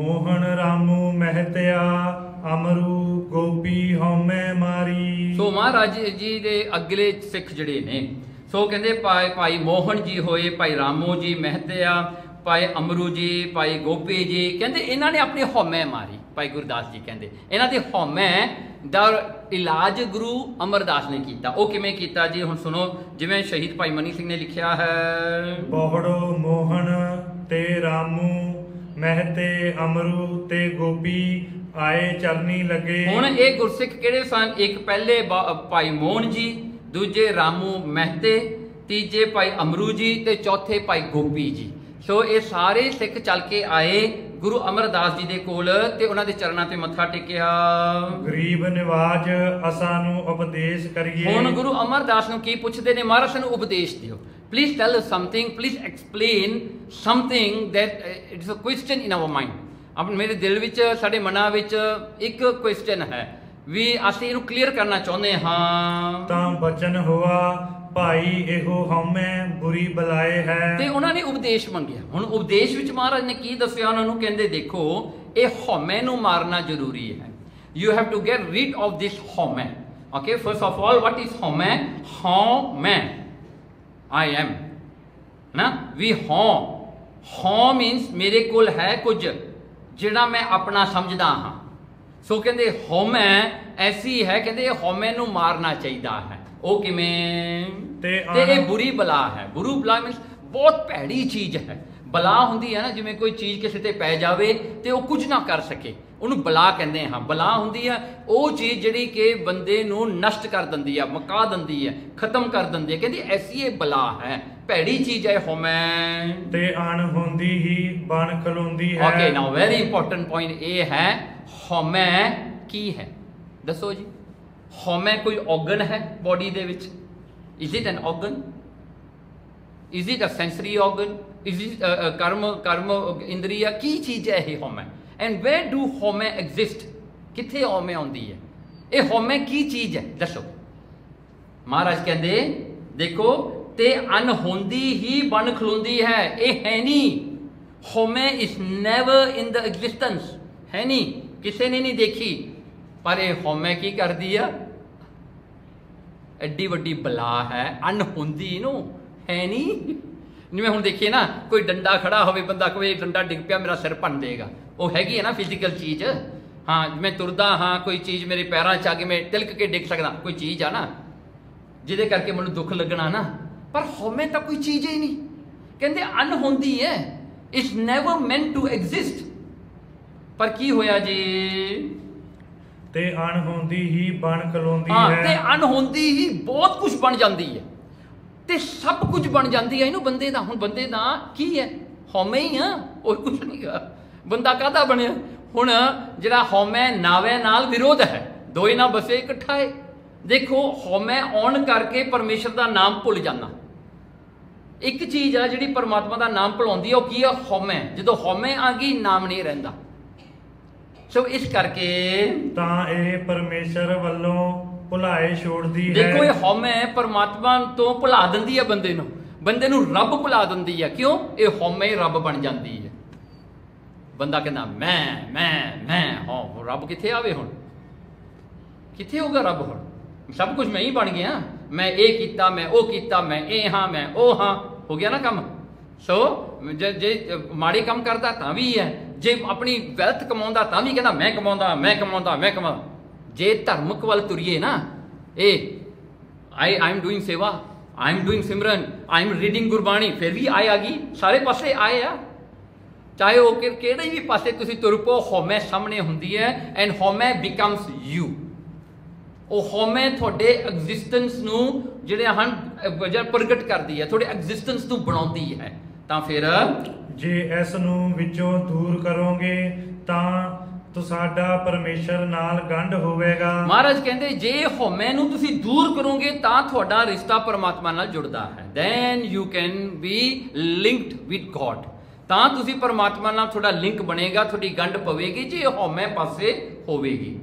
मोहन रामू महत्या अमरू गोपी हौमे मारी। सो महाराज जी दे अगले सिख जड़े ने सो कहते भाई मोहन जी होए, भाई रामू जी महत्या, भाई अमरू जी, भाई गोपी जी कहते इन्हों ने अपनी हौमे मारी। भाई गुरदास जी कहते इन्हों की हौमे दा इलाज गुरु अमरदास ने किया। वो किवें कीता जी हुण सुनो, जिवें शहीद भाई मनी सिंह ने लिखिया है, बहुड़ो मोहन ते रामू महते अमरू ते गोपी आए चरनी लगे। हुण ये गुरसिख किहड़े सन? एक पहले भाई मोहन जी, दूजे रामू महते, तीजे भाई अमरू जी ते चौथे भाई गोपी जी। सो ये सारे सिख चल के आए गुरु अमरदास जी दे कोल ते उन्हां दे चरणां ते मत्था टेकिया। गरीब निवाज असां नूं उपदेश करिए। हुण गुरु अमरदास नूं की पुछदे ने? महाराज सानूं उपदेश दिओ, please tell us something, please explain something that it is a question in our mind. अब मेरे दिल विच साडे मनां विच एक क्वेश्चन है भी असीं इहनूं क्लीयर करना चाहुंदे हां। तां बचन होआ भाई एहो हौमे बुरी बलाए है। ते उन्हां ने उपदेश मंगिया। हुण उपदेश विच महाराज ने की दस्सिया उन्हां नूं? कहंदे देखो ये हौमे नूं मारना जरूरी है। You have to get rid of this haumai. Okay, first of all what is haumai? Haumai I am ना, वी हौ मीनस मेरे कोल है कुछ जिहड़ा मैं अपना समझदा हां। सो कहंदे हौमे ऐसी है, कहंदे हौमे नूं मारना चाहिदा है। वो किवें? ते ये बुरी बला है। बुरी बला मीनस बहुत भैड़ी चीज है। बला हुंदी है ना, जिवें कोई चीज किसी ते पै जावे ते वो कुछ ना कर सके, उन्होंने बला कहते हैं। बला हुंदी है वो चीज जिहड़ी कि बंदे नूं नष्ट कर दिंदी है, मका दिंदी है, खत्म कर दिंदी है। कहंदी ऐसी ये बला है, भैड़ी चीज है हौमे। ते अणहोंदी ही बन खलोंदी है। Okay, now very important point ये है हौमे की है? दसो जी। हौमे कोई ऑर्गन है बॉडी दे विच? Is it an organ? Is it a sensory organ? Is it karm indriya? की चीज है ये haumai? And where do haumai exist? किथे हौमे आउंदी है? ये हौमे की चीज है? दसो। महाराज कहंदे देखो ते अनहोंदी ही बन खलोंदी है। ये है नहीं, haumai is never in the existence, है नहीं, किसी ने नहीं देखी। पर ये हौमे की कर दी है? एड्डी वड्डी बला है, अनहोंदी नो है नहीं। जिवें हुण देखिए ना, कोई डंडा खड़ा होवे, बंदा कोई डंडा डिग पिया मेरा सिर भन देगा, वो हैगी है ना फिजिकल चीज। हाँ, मैं तुरदा हाँ, कोई चीज मेरे पैरों च आके मैं तिलक के डिग सकदा, कोई चीज है ना जिहदे करके मैनूं दुख लगना ना। पर हौमे तो कोई चीज ही नहीं। कहंदे अनहोंदी है, it's never meant to exist. पर की होया जी? ते अणहोंदी ही बन खलोंदी हाँ, है। ते अनहोंदी ही बहुत कुछ बन जाती है, ते सब कुछ बन जाती है। इनू बंदे दा हुण बंदे दा की है? हौमे ही है, और कुछ नहीं है। बंदा काहदा बनिया? हुण जिहड़ा हौमे नावे नाल विरोध है, दोए ना बसे इकट्ठा है। देखो हौमे आउण करके परमेश्वर का नाम भुल जाना। एक चीज है जिहड़ी परमात्मा का नाम भुलाउंदी है, वो की है? हौमे। जदों हौमे आ गई नाम नहीं रहिंदा। सो इस करके तां ये परमेश्वर वल्लों भुलाए छोड़दी है। देखो ये हौमे परमात्मा तो भुला दिंदी है बंदे नूं, बंदे नूं रब भुला दिंदी है। क्यों? ये हौमे ही रब बन जाती है। बंदा कहना मैं हाँ, रब किथे आवे? हुण किथे होगा रब? हुण सब कुछ मैं ही बन गया। मैं ये कीता, मैं वो कीता, मैं ये हाँ, मैं ओ हाँ, हो गया ना काम। सो जे माड़े काम करता तां भी है, जे अपनी वैल्थ कमाउंदा तां भी कहना मैं कमाउंदा। जे धर्मक वाल तुरीए ना, ए आई एम डूइंग सेवा, I am doing Simran, I am reading Gurbani, फिर भी आए आ गई, सारे पासे आए आ। चाहे वो किहड़े भी पासे तुसीं तुर पो, हौमे सामने हुंदी है। And haumai becomes you. वो हौमे थोड़े एग्जिस्टेंस नूं जिहड़े हन प्रगट करदी है, थोड़े एग्जिस्टेंस नूं बनाउंदी है। तां फिर जे इस नूं विचों दूर करोगे तां तुसाडा परमेश्वर नाल गंढ होवेगा। महाराज कहंदे जे हौमे नूं तुसीं दूर करोगे तां तुहाडा रिश्ता परमात्मा नाल जुड़दा है। Then you can be linked with God. तां तुसीं परमात्मा नाल थोड़ा लिंक बनेगा, थोड़ी गंढ पवेगी जे हौमे पासे होवेगी।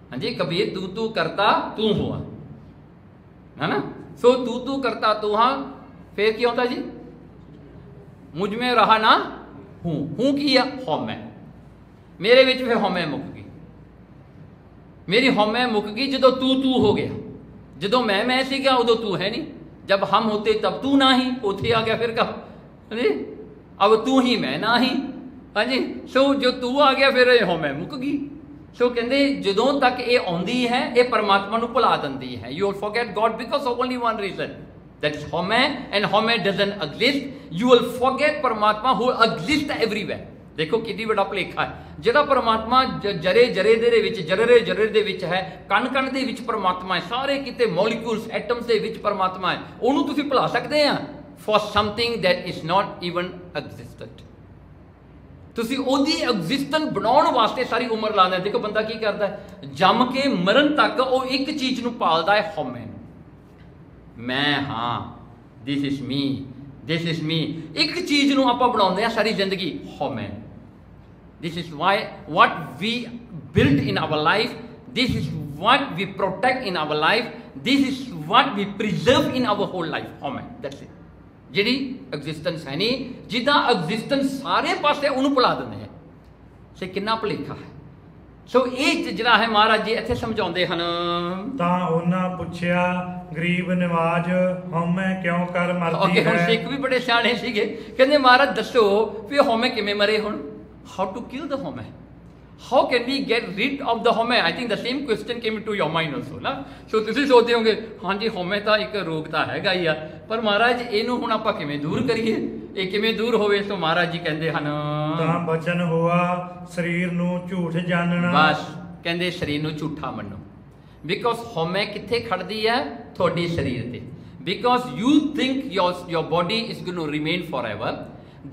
हाँ जी, कबीर तू करता तू हुआ, है ना। सो तू करता तू हाँ, फिर क्या होता जी? मुझ में रहा ना हूं की है हौमे। मेरे विच फिर हौमे मुक गई, मेरी हौमे मुक गई जदों तू हो गया। जदों मैं सीगा उदों तू है नहीं, जब हम होते तब तू ना ही, उथे आ गया फिर कब, हाँ जी, अब तू ही मैं ना ही, हाँ जी। सो जो तू आ गया फिर हौमे मुक गई। सो कहते जदों तक ये आउंदी है ये परमात्मा नूं भुला दिंदी है। You will forget God because of only one reason, that is haumai, and haumai doesn't exist. You will forget Parmatma who exist everywhere. देखो कितनी बड़ा भुलेखा है। ਜਿਹੜਾ परमात्मा जरे ਦੇ ਵਿੱਚ जरे ਦੇ ਵਿੱਚ ਹੈ, ਕਣ ਦੇ ਵਿੱਚ परमात्मा है, सारे किते मॉलिक्यूल्स एटम्स ਦੇ ਵਿੱਚ परमात्मा है, ਉਹਨੂੰ ਤੁਸੀਂ ਭੁਲਾ ਸਕਦੇ ਆ for something that is not even existent। ਤੁਸੀਂ ਉਹਦੀ ਐਗਜ਼ਿਸਟੈਂਸ ਬਣਾਉਣ ਵਾਸਤੇ ਸਾਰੀ ਉਮਰ ਲਾਉਂਦੇ। ਦੇਖੋ ਬੰਦਾ ਕੀ ਕਰਦਾ ਹੈ, ਜੰਮ ਕੇ ਮਰਨ ਤੱਕ ਉਹ ਇੱਕ ਚੀਜ਼ ਨੂੰ ਪਾਲਦਾ ਹੈ, ਹਉਮੈ। ਮੈਂ ਹਾਂ, this is me, this is ਮੀ। ਇੱਕ ਚੀਜ਼ ਨੂੰ ਆਪਾਂ ਬਣਾਉਂਦੇ ਆ ਸਾਰੀ ਜ਼ਿੰਦਗੀ, ਹਉਮੈ। This is why what we build in our life, this is what we protect in our life, this is what we preserve in our whole life, home, that's it। ਜਿਹੜੀ existence ਹੈ ਨਹੀਂ, ਜਿੱਦਾਂ ਐਗਜ਼ਿਸਟੈਂਸ ਸਾਰੇ ਪਾਸੇ ਉਹਨੂੰ ਭੁਲਾ ਦਿੰਦੇ ਆ। ਸੇ ਕਿੰਨਾ ਭੁਲੇਖਾ ਹੈ। ਸੋ ਇਹ ਜਿਹੜਾ ਹੈ ਮਹਾਰਾਜ ਜੀ ਇੱਥੇ ਸਮਝਾਉਂਦੇ ਹਨ। ਤਾਂ ਉਹਨਾਂ ਪੁੱਛਿਆ, ਗਰੀਬ ਨਿਵਾਜ ਹਉਮੈ ਕਿਉਂ ਕਰ ਮਰਦੀ ਹੈ। ਹੁਣ ਸਿੱਖ ਵੀ ਬੜੇ ਸਿਆਣੇ ਸੀਗੇ, ਕਹਿੰਦੇ ਮਹਾਰਾਜ ਦੱਸੋ ਵੀ ਹਉਮੈ ਕਿਵੇਂ ਮਰੇ। ਹੁਣ how to kill the home, how can we get rid of the home? I think the same question came into your mind also na। so ਤੁਸੀਂ ਸੋਚਦੇ ਹੋਗੇ ਹਾਂ ਜੀ ਹਉਮੈ ਤਾਂ ਇੱਕ ਰੋਗ ਤਾਂ ਹੈਗਾ ਹੀ ਆ, ਪਰ ਮਹਾਰਾਜ ਇਹਨੂੰ ਹੁਣ ਆਪਾਂ ਕਿਵੇਂ ਦੂਰ ਕਰੀਏ, ਇਹ ਕਿਵੇਂ ਦੂਰ ਹੋਵੇ। ਸੋ ਮਹਾਰਾਜ ਜੀ ਕਹਿੰਦੇ ਹਨ, ਤਾਂ ਬਚਨ ਹੋਆ ਸਰੀਰ ਨੂੰ ਝੂਠ ਜਾਣਨਾ। ਬਸ ਕਹਿੰਦੇ ਸਰੀਰ ਨੂੰ ਝੂਠਾ ਮੰਨੋ। ਬਿਕੋਜ਼ ਹਉਮੈ ਕਿੱਥੇ ਖੜਦੀ ਹੈ, ਤੁਹਾਡੇ ਸਰੀਰ ਤੇ। Because you think your body is going to remain forever,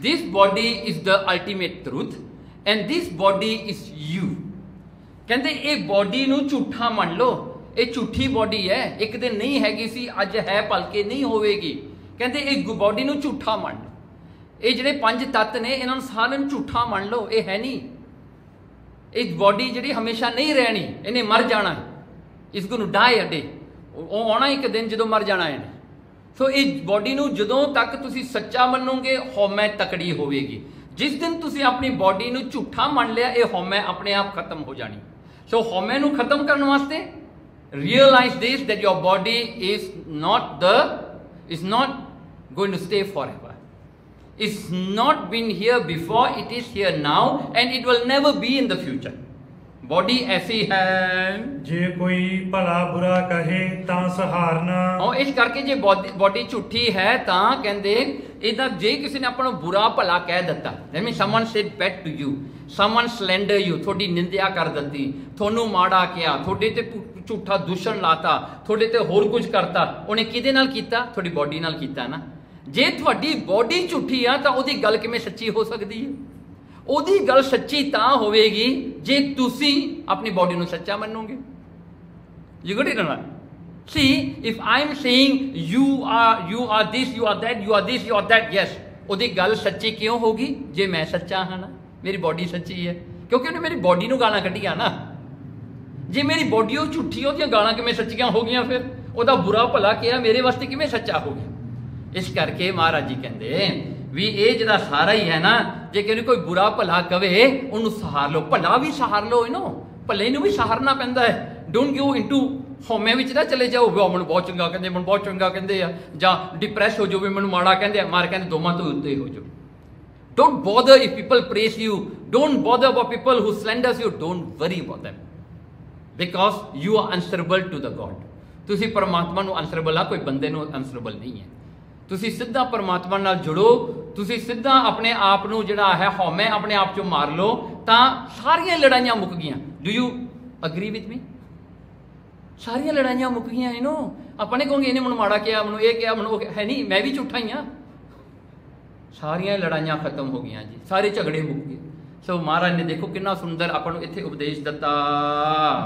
this body is the ultimate truth and this body is you। ਕਹਿੰਦੇ ਇਹ ਬੋਡੀ ਨੂੰ ਝੂਠਾ ਮੰਨ ਲਓ, ਇਹ ਝੂਠੀ ਬੋਡੀ ਹੈ, ਇੱਕ ਦਿਨ ਨਹੀਂ ਹੈਗੀ ਸੀ, ਅੱਜ ਹੈ ਭਲਕੇ ਨਹੀਂ ਹੋਵੇਗੀ। ਕਹਿੰਦੇ ਇਹ ਬੋਡੀ ਨੂੰ ਝੂਠਾ ਮੰਨ ਲਓ। ਇਹ ਜਿਹੜੇ ਪੰਜ ਤੱਤ ਨੇ ਇਹਨਾਂ ਨੂੰ ਸਾਰਿਆਂ ਨੂੰ ਝੂਠਾ ਮੰਨ ਲਓ, ਇਹ ਹੈ ਨਹੀਂ। ਇਹ ਬੋਡੀ ਜਿਹੜੀ ਹਮੇਸ਼ਾ ਨਹੀਂ ਰਹਿਣੀ, ਇਹਨੇ ਮਰ ਜਾਣਾ, ਇਸ ਗੋਇੰ ਟੂ ਡਾਈ ਅ ਡੇ। ਉਹ ਆਉਣਾ ਇੱਕ ਦਿਨ ਜਦੋਂ ਮਰ ਜਾਣਾ ਇਹਨੇ। ਸੋ ਇਹ ਬੋਡੀ ਨੂੰ ਜਦੋਂ ਤੱਕ ਤੁਸੀਂ ਸੱਚਾ ਮੰਨੋਗੇ, ਹਉਮੈ ਤਕੜੀ ਹੋਵੇਗੀ। ਜਿਸ ਦਿਨ ਤੁਸੀਂ ਆਪਣੀ ਬੋਡੀ ਨੂੰ ਝੂਠਾ ਮੰਨ ਲਿਆ, ਇਹ ਹਉਮੈ ਆਪਣੇ ਆਪ ਖਤਮ ਹੋ ਜਾਣੀ। ਸੋ ਹਉਮੈ ਨੂੰ ਖਤਮ ਕਰਨ ਵਾਸਤੇ realize this, that your body is not going to stay forever, it's not been here before, it is here now and it will never be in the future। Body ऐसी है, जे कोई भला बुरा कहे तां सहारना। और इस करके जे बॉडी झूठी है तां कहंदे इदा जे किसी ने अपना बुरा भला कह दिता, that mean someone said bad to you, someone slander you, थोड़ी निंदिया कर दिती, थोनू माड़ा किया, थोड़े ते झूठा दूषण लाता, थोड़े ते होर कुछ करता, उन्हें किदे नाल कीता, थोड़ी बॉडी नाल कीता ना। जे थोड़ी बॉडी झूठी आ तां ओदी गल किवें सच्ची हो सकदी है। ਉਹਦੀ ਗੱਲ ਸੱਚੀ ਤਾਂ ਹੋਵੇਗੀ ਜੇ ਤੁਸੀਂ ਆਪਣੀ ਬੋਡੀ ਨੂੰ ਸੱਚਾ ਮੰਨੋਗੇ। ਯੂ ਗੋਟ ਇਟ ਨਾ। See if I am saying you are this, you are that, you are this, you are that, yes, ਉਹਦੀ ਗੱਲ ਸੱਚੀ ਕਿਉਂ ਹੋਗੀ ਜੇ ਮੈਂ ਸੱਚਾ ਹਾਂ ਨਾ, ਮੇਰੀ ਬੋਡੀ ਸੱਚੀ ਹੈ, ਕਿਉਂਕਿ ਉਹਨੇ ਮੇਰੀ ਬੋਡੀ ਨੂੰ ਗਾਲਾਂ ਕੱਢੀਆਂ ਨਾ। ਜੇ ਮੇਰੀ ਬੋਡੀ ਉਹ ਝੂਠੀ, ਉਹਦੀਆਂ ਗਾਲਾਂ ਕਿਵੇਂ ਸੱਚੀਆਂ ਹੋ ਗਈਆਂ, ਫਿਰ ਉਹਦਾ ਬੁਰਾ ਭਲਾ ਕਿਹਾ ਮੇਰੇ ਵਾਸਤੇ ਕਿਵੇਂ ਸੱਚਾ ਹੋ ਗਿਆ। ਇਸ ਕਰਕੇ ਮਹਾਰਾਜ ਜੀ ਕਹਿੰਦੇ ਵੀ ਇਹ ਜਿਹੜਾ ਸਾਰਾ ਹੀ ਹੈ ਨਾ, ਜੇ ਕਿਸੇ ਕੋਈ ਬੁਰਾ ਭਲਾ ਕਵੇ ਉਹਨੂੰ ਸਹਾਰ ਲਓ, ਭਲਾ ਵੀ ਸਹਾਰ ਲਓ, ਇਹਨੂੰ ਭਲੇ ਨੂੰ ਵੀ ਸਹਾਰਨਾ ਪੈਂਦਾ ਹੈ। ਡੋਂਟ ਗੋ ਇਨਟੂ ਹਉਮੈ ਵਿੱਚ ਨਾ ਚਲੇ ਜਾਓ, ਵੀ ਮੈਨੂੰ ਬਹੁਤ ਚੰਗਾ ਕਹਿੰਦੇ, ਮੈਨੂੰ ਬਹੁਤ ਚੰਗਾ ਕਹਿੰਦੇ ਆ, ਜਾਂ ਡਿਪਰੈਸ ਹੋ ਜਾਓ ਵੀ ਮੈਨੂੰ ਮਾੜਾ ਕਹਿੰਦੇ ਆ। ਮਾਰ ਕਹਿੰਦੇ ਦੋਵਾਂ ਤੋਂ ਉੱਤੇ ਹੋ ਜਾਓ। Don't bother if people praise you, don't bother about people who slanders you, don't worry about them, because you are answerable to the God. ਤੁਸੀਂ ਪਰਮਾਤਮਾ ਨੂੰ ਅਨਸਰੇਬਲ ਆ, ਕੋਈ ਬੰਦੇ ਨੂੰ ਅਨਸਰੇਬਲ ਨਹੀਂ ਹੈ। ਤੁਸੀਂ ਸਿੱਧਾ ਪਰਮਾਤਮਾ ਨਾਲ ਜੁੜੋ, ਤੁਸੀਂ ਸਿੱਧਾ ਆਪਣੇ ਆਪ ਨੂੰ ਜਿਹੜਾ ਹੈ ਹਉਮੈ ਆਪਣੇ ਆਪ ਚੋਂ ਮਾਰ ਲਓ, ਤਾਂ ਸਾਰੀਆਂ ਲੜਾਈਆਂ ਮੁੱਕ ਗਈਆਂ। Do you agree with me? ਸਾਰੀਆਂ ਲੜਾਈਆਂ ਮੁੱਕ ਗਈਆਂ। ਇਹਨੂੰ ਆਪਾਂ ਨੇ ਕਹੋਗੇ ਇਹਨੇ ਮੈਨੂੰ ਮਾੜਾ ਕਿਹਾ, ਮੈਨੂੰ ਇਹ ਕਿਹਾ, ਮੈਨੂੰ ਉਹ ਹੈ ਨਹੀਂ, ਮੈਂ ਵੀ ਝੂਠਾ ਹੀ ਹਾਂ। ਸਾਰੀਆਂ ਲੜਾਈਆਂ ਖਤਮ ਹੋ ਗਈਆਂ ਜੀ, ਸਾਰੇ ਝਗੜੇ ਮੁੱਕ ਗਏ। ਸੋ ਮਹਾਰਾਜ ਨੇ ਦੇਖੋ ਕਿੰਨਾ ਸੁੰਦਰ ਆਪਾਂ ਨੂੰ ਇੱਥੇ ਉਪਦੇਸ਼ ਦਿੱਤਾ।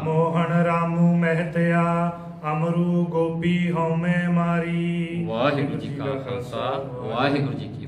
ਮੋਹਨ ਰਾਮੂ ਮਹਿਤਿਆ ਅਮਰੂ ਗੋਪੀ ਹਉਮੈ ਮਾਰੀ। ਵਾਹਿਗੁਰੂ ਜੀ ਕਾ ਖਾਲਸਾ, ਵਾਹਿਗੁਰੂ ਜੀ ਕੀ